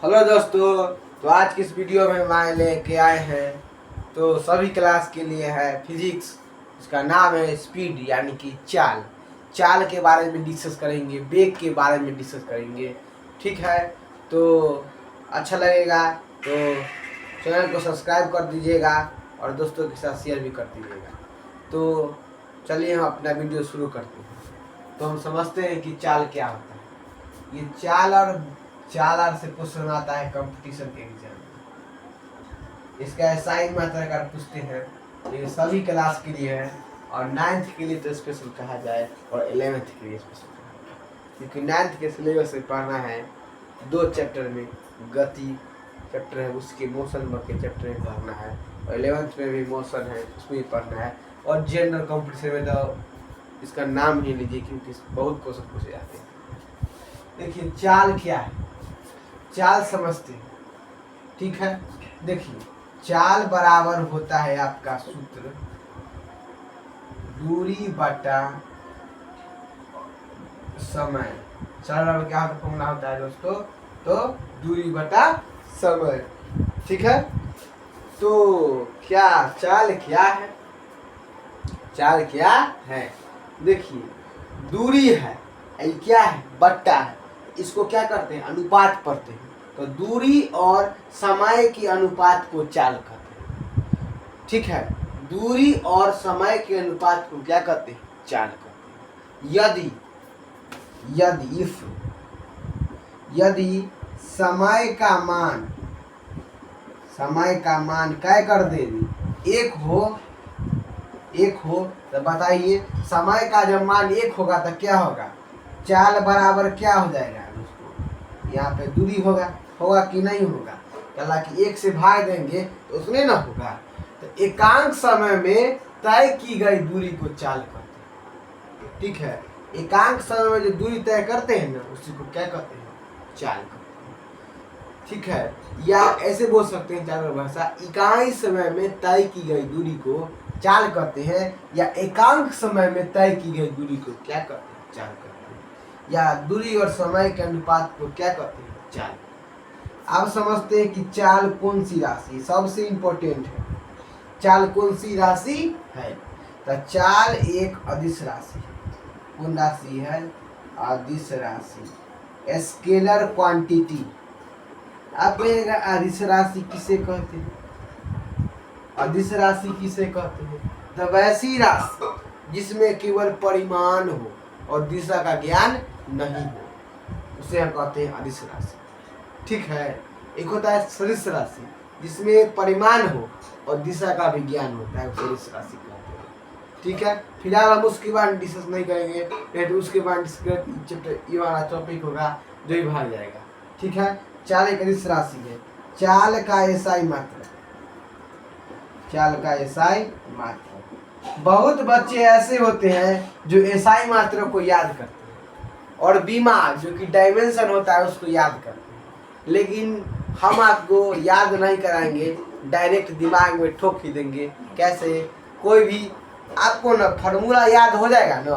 Hello दोस्तों, तो आज की इस वीडियो में मैं लेके आए हैं तो सभी क्लास के लिए है फिजिक्स। इसका नाम है स्पीड यानी कि चाल। चाल के बारे में डिस्कस करेंगे, वेग के बारे में डिस्कस करेंगे। ठीक है, तो अच्छा लगेगा तो चैनल को सब्सक्राइब कर दीजिएगा और दोस्तों के साथ शेयर भी कर दीजिएगा। तो चलिए हम अपना वीडियो शुरू करते हैं। तो हम समझते हैं कि चाल क्या होता है। ये चाल से क्वेश्चन आता है कंपटीशन के एग्जाम में। इसका साइन मात्रा का पूछते हैं। ये सभी क्लास के लिए है और 9th के लिए तो स्पेशल कहा जाए और 11th के लिए स्पेशल कहा जाए, क्योंकि 9th के सिलेबस से पढ़ना है 2 चैप्टर में। गति चैप्टर है, उसके मोशन के चैप्टर में पढ़ना है और 11th में भी मोशन है, उसमें भी पढ़ना है। और जनरल कंपटीशन में तो इसका नाम ही लीजिए, क्योंकि बहुत क्वेश्चन पूछे जाते हैं। देखिए चाल क्या है, चाल समझते हैं। ठीक है, देखिए चाल बराबर होता है आपका सूत्र दूरी बटा समय। चाल बराबर क्या फॉर्मूला होता है दोस्तों? तो दूरी बटा समय। ठीक है, तो क्या चाल क्या है? चाल क्या है, देखिए दूरी है, क्या है? बट्टा है। इसको क्या करते हैं? अनुपात पढ़ते हैं। तो दूरी और समय के अनुपात को चाल कहते हैं। ठीक है, दूरी और समय के अनुपात को क्या कहते हैं? चाल कहते हैं। यदि समय का मान क्या कर देगी? एक हो तो बताइए, समय का जब मान 1 होगा तो क्या होगा? चाल बराबर क्या हो जाएगा दोस्तों? यहाँ पे दूरी होगा कि नहीं होगा? हालांकि 1 से भाग देंगे तो उसमें ना होगा। तो एकांक समय में तय की गई दूरी को चाल कहते हैं। ठीक है, एकांक समय में जो दूरी तय करते हैं ना, उसी को क्या कहते हैं? चाल कहते हैं। ठीक है, या ऐसे बोल सकते हैं चाल भाषा, इकाई समय में तय की गई दूरी को चाल कहते हैं, या एकांक समय में तय की गई दूरी को क्या कहते हैं? चाल कहते हैं। या दूरी और समय के अनुपात को क्या कहते हैं? चाल। अब समझते हैं कि चाल कौन सी राशि सबसे इंपॉर्टेंट है। चाल कौन सी राशि है? तो चाल एक अदिश राशि है। कौन राशि है? अदिश राशि, स्केलर क्वांटिटी। अब अदिश राशि किसे कहते हैं? अदिश राशि किसे कहते हैं? तो वैसी राशि जिसमें केवल परिमाण हो और दिशा का ज्ञान नहीं हो, उसे हम कहते हैं अदिश राशि। ठीक है, एक होता है सदिश राशि जिसमें परिमाण हो और दिशा का भी ज्ञान होता है, सदिश राशि कहते हैं। ठीक है, फिलहाल हम उसके बाद डिस्कस नहीं करेंगे, नहीं तो उसके बाद चैप्टर ये वाला टॉपिक होगा जो ही भाग जाएगा। ठीक है, चाल एक अदिश राशि है। चाल का एसआई मात्रा, चाल का एसआई मात्रा। बहुत बच्चे ऐसे होते हैं जो एसआई मात्रा को याद करते हैं और बीमा जो कि डायमेंशन होता है उसको याद करते हैं, लेकिन हम आपको याद नहीं कराएंगे, डायरेक्ट दिमाग में ठोक ही देंगे। कैसे? कोई भी आपको ना फार्मूला याद हो जाएगा ना, तो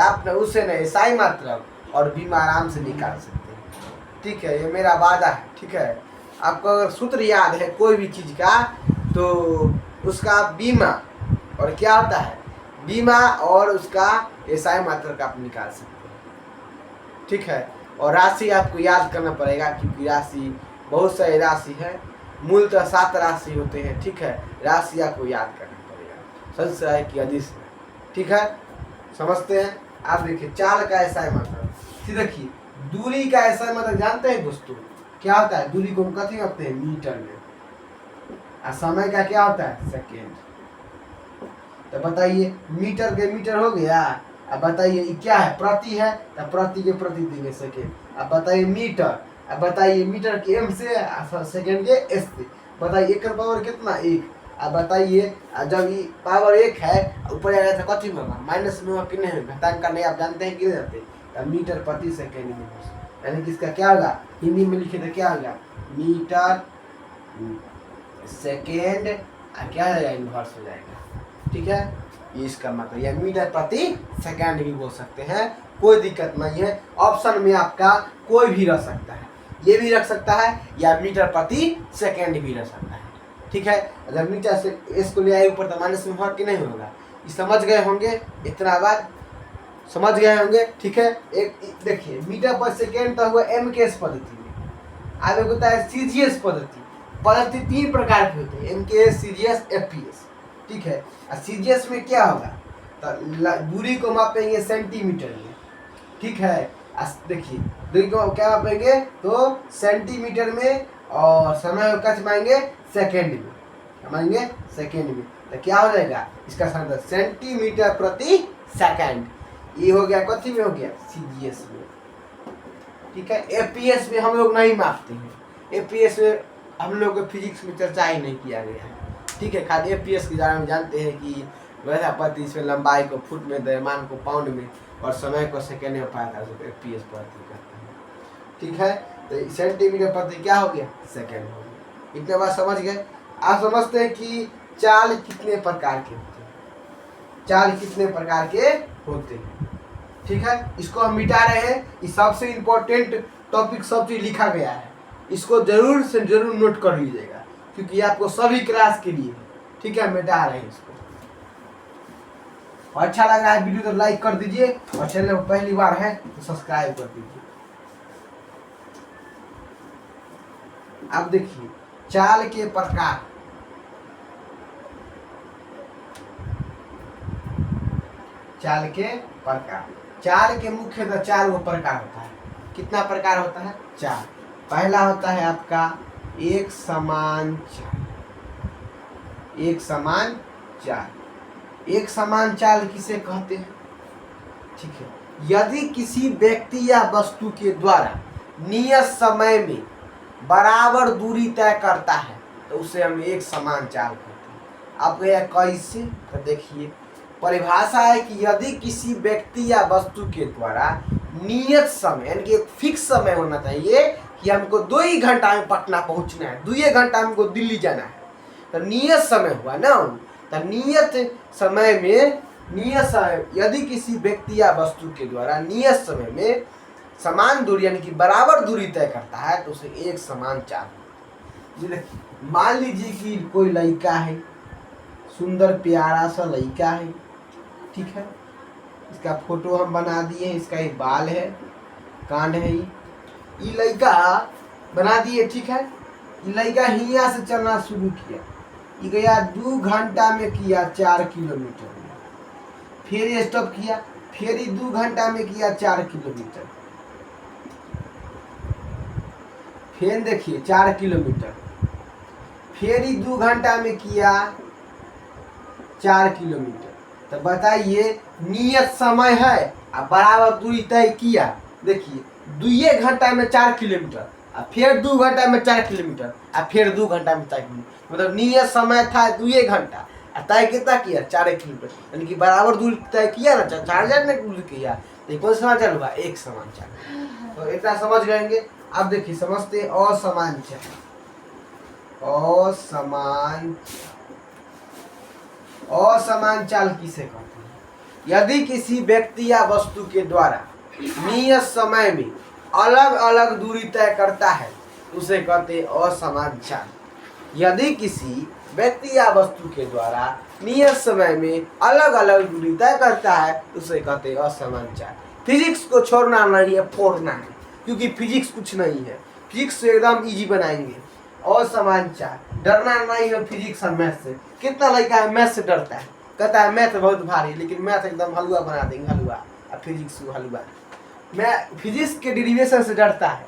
आप ना उससे ना एसआई मात्रा और बीमा आराम से निकाल सकते हैं। ठीक है, ये मेरा वादा है। ठीक है, आपको अगर सूत्र याद है कोई भी चीज़ का, तो उसका बीमा और क्या होता है, बीमा और उसका एसआई मात्रा का आप निकाल सकते हैं। ठीक है, और राशि आपको याद करना पड़ेगा, क्योंकि राशि बहुत सारी राशि है, मूलतः 7 राशि होते हैं। ठीक है, राशि आपको याद करना पड़ेगा, सच है कि अदिश है। ठीक है, समझते हैं। आप देखिए चाल का एसआई मात्रा, देखिए दूरी का एसआई मात्रा जानते हैं दोस्तों? क्या होता है? दूरी को हम कथी करते हैं? मीटर में। और समय का क्या होता है? सेकेंड। तो बताइए, मीटर के मीटर हो गया। अब बताइए क्या है? प्रति है, तो प्रति के प्रति देंगे सेकेंड। अब बताइए मीटर, अब बताइए मीटर के एम से, सेकेंड के एस से। बताइए 1 का पावर कितना? 1। अब बताइए जब ये पावर 1 है, ऊपर आएगा तो कथी में होगा? माइनस में होगा कि नहीं? घटांक का नहीं आप जानते हैं कि नहीं जानते? मीटर प्रति सेकेंड में, यानी कि इसका क्या होगा? हिंदी में लिखे तो क्या होगा? मीटर सेकेंड, क्या हो जाएगा? इन्वर्स हो जाएगा। ठीक है, ये इसका मतलब, या मीटर प्रति सेकेंड भी बोल सकते हैं, कोई दिक्कत नहीं है। ऑप्शन में आपका कोई भी रह सकता है, ये भी रख सकता है या मीटर प्रति सेकेंड भी रख सकता है। ठीक है, अगर मीटर से इसको ले आए ऊपर तो माइनस में होगा कि नहीं होगा, ये समझ गए होंगे, इतना बात समझ गए होंगे। ठीक है, एक देखिए मीटर पर सेकेंड तो हुआ MKS पद्धति में, आगे होता है CGS पद्धति। पद्धति 3 प्रकार की होती है, MKS, CGS, FPS। ठीक है, और CGS में क्या होगा तो दूरी को मापेंगे सेंटीमीटर में। ठीक है, देखिए दूरी को क्या मापेंगे तो सेंटीमीटर में, और समय को क्या मापेंगे सेकेंड में, मापेंगे सेकेंड में। तो क्या हो जाएगा इसका शब्द सेंटीमीटर प्रति सेकेंड। ये हो गया कथी में, हो गया CGS में। ठीक है, FPS में हम लोग नहीं मापते हैं, FPS में हम लोग को फिजिक्स में चर्चा ही नहीं किया गया है। ठीक है, खाली FPS के बारे में जानते हैं कि वैसा पद्धति इसमें लंबाई को फुट में, द्रव्यमान को पाउंड में और समय को सेकेंड में पाया था, उसको FPS पद्धति कहते हैं। ठीक है, तो सेंटीमीटर प्रति क्या हो गया सेकेंड हो गया। इतने बात समझ गए। आप समझते हैं कि चाल कितने प्रकार के होते हैं, चाल कितने प्रकार के होते हैं। ठीक है, इसको हम मिटा रहे हैं, इस सबसे इम्पोर्टेंट टॉपिक सब चीज लिखा गया है, इसको जरूर से जरूर नोट कर लीजिएगा क्योंकि आपको सभी क्लास के लिए। ठीक है, मिटा रहे हैं इसको। और अच्छा लगा है वीडियो तो लाइक कर दीजिए, और चैनल पहली बार है तो सब्सक्राइब कर दीजिए। अब देखिए चाल के प्रकार। चाल के प्रकार, चाल के मुख्यतः 4 गो प्रकार होता है। कितना प्रकार होता है 4। पहला होता है आपका एक समान चाल। एक समान चाल, एक समान चाल किसे कहते हैं। ठीक है, यदि किसी व्यक्ति या वस्तु के द्वारा नियत समय में बराबर दूरी तय करता है तो उसे हम एक समान चाल कहते हैं। अब यह कैसे, तो देखिए परिभाषा है कि यदि किसी व्यक्ति या वस्तु के द्वारा नियत समय, यानी कि एक फिक्स समय होना चाहिए कि हमको 2 ही घंटा में पटना पहुंचना है, 2 ही घंटा में हमको दिल्ली जाना है, तो नियत समय हुआ ना। तो नियत समय में, नियत समय यदि किसी व्यक्ति या वस्तु के द्वारा नियत समय में समान दूरी यानी कि बराबर दूरी तय करता है तो उसे एक समान चाल। मान लीजिए कि कोई लड़का है, सुंदर प्यारा सा लड़का है। ठीक है, इसका फोटो हम बना दिए, इसका एक बाल है, कान है, ये लड़का बना दिए। ठीक है, ये लड़का हिया से चलना शुरू किया, ये गया 2 घंटा में किया 4 किलोमीटर, फिर ये स्टॉप किया, फिर ये 2 घंटा में किया 4 किलोमीटर, फिर देखिए 4 किलोमीटर, फिर ही 2 घंटा में किया 4 किलोमीटर। तो बताइए नियत समय है और बराबर दूरी तय किया, देखिए 2 घंटा में 4 किलोमीटर और फिर 2 घंटा में 4 किलोमीटर और फिर 2 घंटा में 4 किलोमीटर, मतलब नियत समय था 2 घंटा और तय कितना किया 4 किलोमीटर, यानी कि बराबर दूरी तय किया ना, 4 ने दूरी किया, तो कौन समान चाल हुआ एक समान चाल। तो इतना समझ गएंगे। अब देखिए समझते असमान चाल। असमान, असमान चाल किसे कहते हैं, यदि किसी व्यक्ति या वस्तु के द्वारा नियत समय में अलग अलग दूरी तय करता है उसे कहते हैं असमान चाल। यदि किसी व्यक्ति या वस्तु के द्वारा नियत समय में अलग अलग दूरी तय करता है उसे कहते हैं असमान चाल। फिजिक्स को छोड़ना नहीं है, फोड़ना है, क्योंकि फिजिक्स कुछ नहीं है, फिजिक्स से एकदम इजी बनाएंगे। असमान चाल, डरना नहीं है फिजिक्स और मैथ से। कितना लड़का है मैथ से डरता है, कहता है मैथ बहुत भारी, लेकिन मैथ एकदम हलवा बना देंगे, हलवा, और फिजिक्स हलवा। मैं फिजिक्स के डेरिवेशन से डरता है,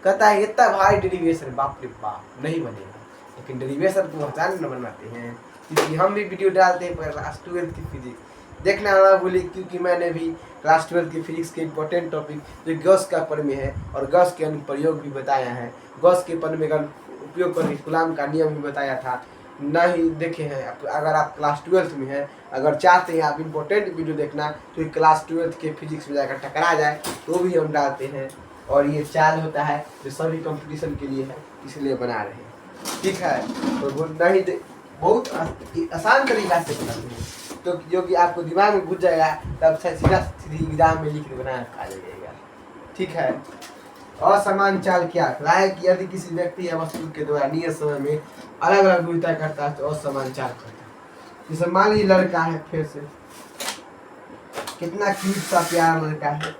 कहता है इतना भारी डेरिवेशन, बाप रे बाप नहीं बनेगा, लेकिन डेरिवेशन को आसान न बनाते हैं, क्योंकि हम भी वीडियो डालते हैं क्लास 12 की फिजिक्स देखना ना भूलिए, क्योंकि मैंने भी क्लास 12 की फिजिक्स के इंपॉर्टेंट टॉपिक जो गॉस का प्रमेय है और गॉस के अनुप्रयोग भी बताया है, गॉस के प्रमेय का उपयोग करके कूलाम का नियम भी बताया था, नहीं देखे हैं। अगर आप क्लास 12 में हैं, अगर चाहते हैं आप इम्पोर्टेंट वीडियो देखना तो क्लास 12 के फिजिक्स में जाकर टकरा जाए तो भी हम डालते हैं। और ये चाल होता है जो सभी कंपटीशन के लिए है, इसलिए बना रहे हैं। ठीक है, तो नहीं बहुत आसान तरीका से बनाते हैं, तो जो कि आपको दिमाग में घुस जाएगा, तब सीधा सीधी एग्जाम में लिख के बना आ जाएगा। ठीक है, असमान चाल क्या कहलाता है कि यदि किसी व्यक्ति या वस्तु के द्वारा नियत समय में अलग अलग दूरी तय करता है तो असमान चाल कहता है। जैसे मान लीजिए लड़का है, फिर से कितना क्यूट सा प्यारा लड़का है,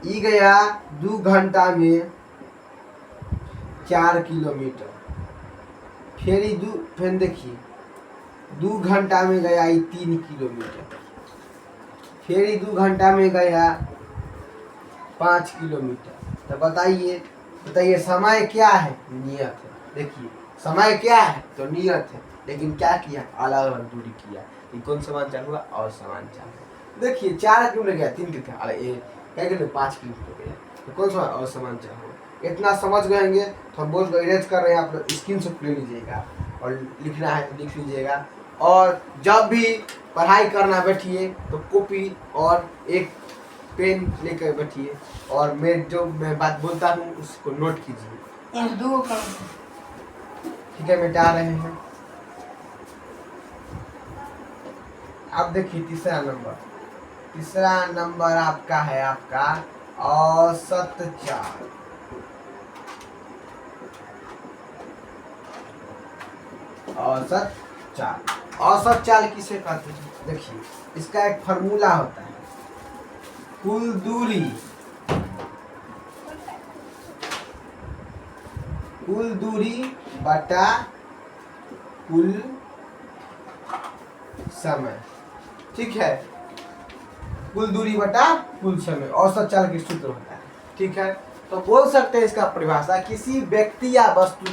ई गया 2 घंटा में 4 किलोमीटर, फिर देखिए 2 घंटा में गया 3 किलोमीटर, फिर 2 घंटा में गया 5 किलोमीटर। तो बताइए समय क्या है? नियत है। देखिए समय क्या है? तो नियत है, लेकिन क्या किया? अलग अलग दूरी किया। ये कौन समान चाल हुआ? असमान चाल। देखिए 4 किलोमीटर गया, 3 किलोमीटर, क्या किलोमीटर? 5 किलोमीटर गया, तो कौन सा असमान चाल हुआ? इतना समझ गएंगे तो हम बोर्ड को इरेज कर रहे हैं, आप लोग स्क्रीन से ले लीजिएगा और लिखना है तो लिख लीजिएगा। और जब भी पढ़ाई करना बैठिए तो कॉपी और एक पेन लेकर बैठिए और मैं बात बोलता हूँ उसको नोट कीजिए। ठीक है, मिटा रहे हैं। अब देखिए तीसरा नंबर आपका है आपका औसत चाल। औसत चाल किसे कहते हैं? देखिए इसका एक फॉर्मूला होता है, कुल दूरी बटा कुल समय। ठीक है, कुल दूरी बटा कुल समय औसत चाल की सूत्र होता है। ठीक है, तो बोल सकते हैं इसका परिभाषा, किसी व्यक्ति या वस्तु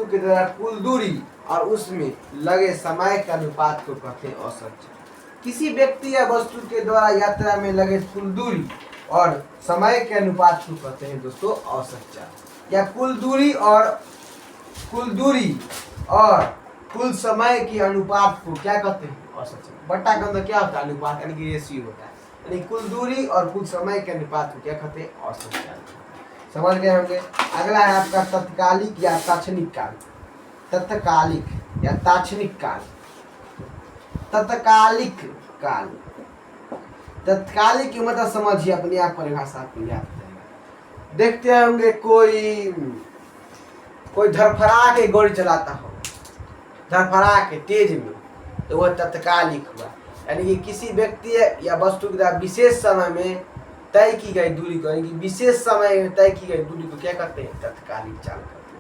के द्वारा कुल दूरी और उसमें लगे समय के अनुपात को कहते हैं औसत चाल। किसी व्यक्ति या वस्तु के द्वारा यात्रा में लगे कुल दूरी और समय के अनुपात को कहते हैं दोस्तों औसत चाल। या कुल दूरी और कुल समय के अनुपात को क्या कहते हैं? औसत चाल। बट्टा का अंदर क्या होता है? अनुपात, यानी कि रेशियो होता है। यानी कुल दूरी और कुल समय के अनुपात को क्या कहते हैं? औसत चाल। समझ गए होंगे। अगला है आपका तत्कालिक या तात्क्षणिक काल। तत्कालिक की मतलब समझिए, अपने आप परिभाषा आपको याद रहेगा। देखते होंगे कोई धरफरा के गोली चलाता हो, धरफरा के तेज में, तो वह तत्कालिक हुआ। यानी कि किसी व्यक्ति या वस्तु के द्वारा विशेष समय में तय की गई दूरी को, यानी कि विशेष समय में तय की गई दूरी को क्या कहते हैं? तत्कालिक चाल कहते हैं।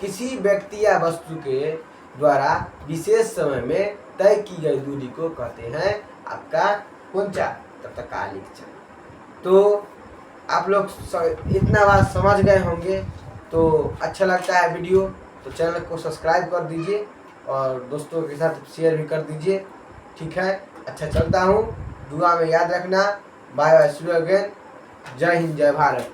किसी व्यक्ति या वस्तु के द्वारा विशेष समय में तय की गई दूरी को कहते हैं आपका कौन चाल? तत्कालिक चाल। तो आप लोग इतना बात समझ गए होंगे। तो अच्छा लगता है वीडियो तो चैनल को सब्सक्राइब कर दीजिए और दोस्तों के साथ शेयर भी कर दीजिए। ठीक है, अच्छा चलता हूँ, दुआ में याद रखना। Bye bye, see you again. जय हिंद, जय भारत।